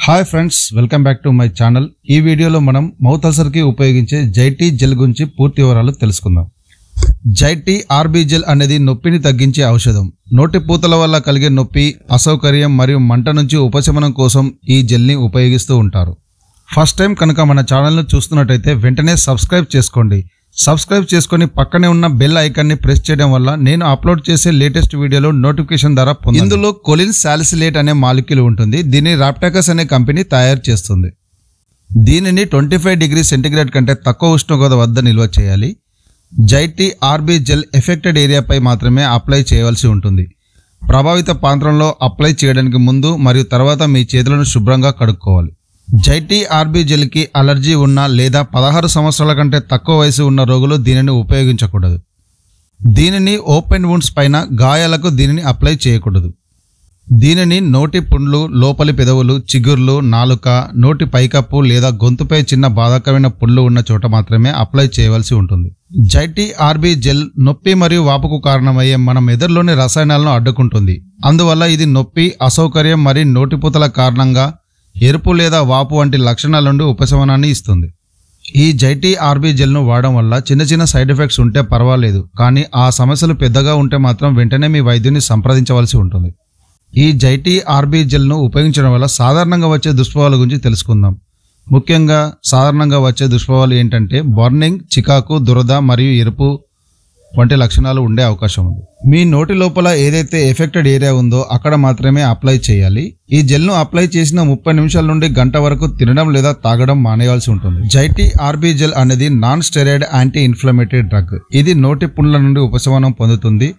Hi friends, welcome back to my channel. ఈ వీడియోలో మనం మౌత్ అల్సర్ కి ఉపయోగించే జైటీ జెల్ గురించి పూర్తి వివరాలు తెలుసుకుందాం. జైటీ ఆర్బీ జెల్ అనేది నొప్పిని తగ్గించే ఔషధం. నోటి పూతల వల్ల కలిగే నొప్పి, అసౌకర్యం మరియు మంట నుంచి ఉపశమనం కోసం ఈ జెల్ని ఉపయోగిస్తూ ఉంటారు. ఫస్ట్ టైం కనుక మన ఛానల్ను చూస్తున్నట్టయితే వెంటనే సబ్స్క్రైబ్ చేసుకోండి. సబ్స్క్రైబ్ చేసుకొని పక్కనే ఉన్న బెల్ ఐకాన్ని ప్రెస్ చేయడం వల్ల నేను అప్లోడ్ చేసే లేటెస్ట్ వీడియోలో నోటిఫికేషన్ ద్వారా పొందండి. ఇందులో కొలిన్ సాలిసిలేట్ అనే మాలిక్యూల్ ఉంటుంది. దీన్ని రాప్టాకస్ అనే కంపెనీ తయారు చేస్తుంది. దీనిని 25 డిగ్రీ సెంటీగ్రేడ్ కంటే తక్కువ ఉష్ణోగ్రత వద్ద నిల్వ చేయాలి. జైటీ ఆర్బీ జెల్ ఎఫెక్టెడ్ ఏరియాపై మాత్రమే అప్లై చేయవలసి ఉంటుంది. ప్రభావిత ప్రాంతంలో అప్లై చేయడానికి ముందు మరియు తర్వాత మీ చేతులను శుభ్రంగా కడుక్కోవాలి. జైటీ ఆర్బీ జెల్కి అలర్జీ ఉన్న లేదా 16 సంవత్సరాల కంటే తక్కువ వయసు ఉన్న రోగులు దీనిని ఉపయోగించకూడదు. దీనిని ఓపెన్ వుండ్స్ పైన గాయాలకు దీనిని అప్లై చేయకూడదు. దీనిని నోటి పుండ్లు, లోపలి పెదవులు, చిగుర్లు, నాలుక, నోటి పైకప్పు లేదా గొంతుపై చిన్న బాధాకరమైన పుండ్లు ఉన్న చోట మాత్రమే అప్లై చేయవలసి ఉంటుంది. జైటీ ఆర్బీ జెల్ నొప్పి మరియు వాపుకు కారణమయ్యే మన మెదడులోని రసాయనాలను అడ్డుకుంటుంది. అందువల్ల ఇది నొప్పి, అసౌకర్యం మరియు నోటిపూతల కారణంగా ఎరుపు లేదా వాపు వంటి లక్షణాల నుండి ఉపశమనాన్ని ఇస్తుంది. ఈ జైటీ ఆర్బీ జెల్ను వాడడం వల్ల చిన్న చిన్న సైడ్ ఎఫెక్ట్స్ ఉంటే పర్వాలేదు, కానీ ఆ సమస్యలు పెద్దగా ఉంటే మాత్రం వెంటనే మీ వైద్యుని సంప్రదించవలసి ఉంటుంది. ఈ జైటీ ఆర్బీ జెల్ను ఉపయోగించడం వల్ల సాధారణంగా వచ్చే దుష్ప్రభావాల గురించి తెలుసుకుందాం. ముఖ్యంగా సాధారణంగా వచ్చే దుష్ప్రభావాలు ఏంటంటే బర్నింగ్, చికాకు, దురద మరియు ఎరుపు వంటి లక్షణాలు ఉండే అవకాశం ఉంది. మీ నోటి లోపల ఏదైతే ఎఫెక్టెడ్ ఏరియా ఉందో అక్కడ మాత్రమే అప్లై చేయాలి. ఈ జెల్ను అప్లై చేసిన 30 నిమిషాల నుండి గంట వరకు తినడం లేదా తాగడం మానేయాల్సి ఉంటుంది. జైటీ ఆర్బీ జెల్ అనేది non steroid anti inflammatory drug. ఇది నోటి పుండ్ల నుండి ఉపశమనం పొందుతుంది.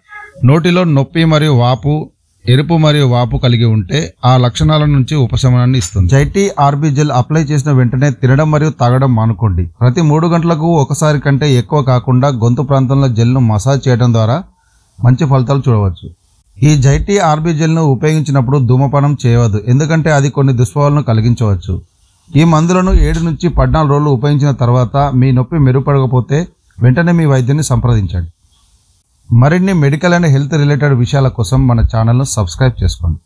నోటిలో నొప్పి మరియు వాపు, ఎరుపు మరియు వాపు కలిగి ఉంటే ఆ లక్షణాల నుంచి ఉపశమనాన్ని ఇస్తుంది. జైటీ ఆర్బీ జెల్ అప్లై చేసిన వెంటనే తినడం మరియు తాగడం మానుకోండి. ప్రతి 3 గంటలకు ఒకసారి కంటే ఎక్కువ కాకుండా గొంతు ప్రాంతంలో జెల్ను మసాజ్ చేయడం ద్వారా మంచి ఫలితాలు చూడవచ్చు. ఈ జైటీ ఆర్బీ జెల్ను ఉపయోగించినప్పుడు ధూమపానం చేయవద్దు, ఎందుకంటే అది కొన్ని దుష్ప్రభావాలను కలిగించవచ్చు. ఈ మందులను 7 నుంచి 14 రోజులు ఉపయోగించిన తర్వాత మీ నొప్పి మెరుగుపడకపోతే వెంటనే మీ వైద్యుని సంప్రదించండి. మరిన్ని మెడికల్ అండ్ హెల్త్ రిలేటెడ్ విషయాల కోసం మన ఛానల్ను సబ్స్క్రైబ్ చేసుకోండి.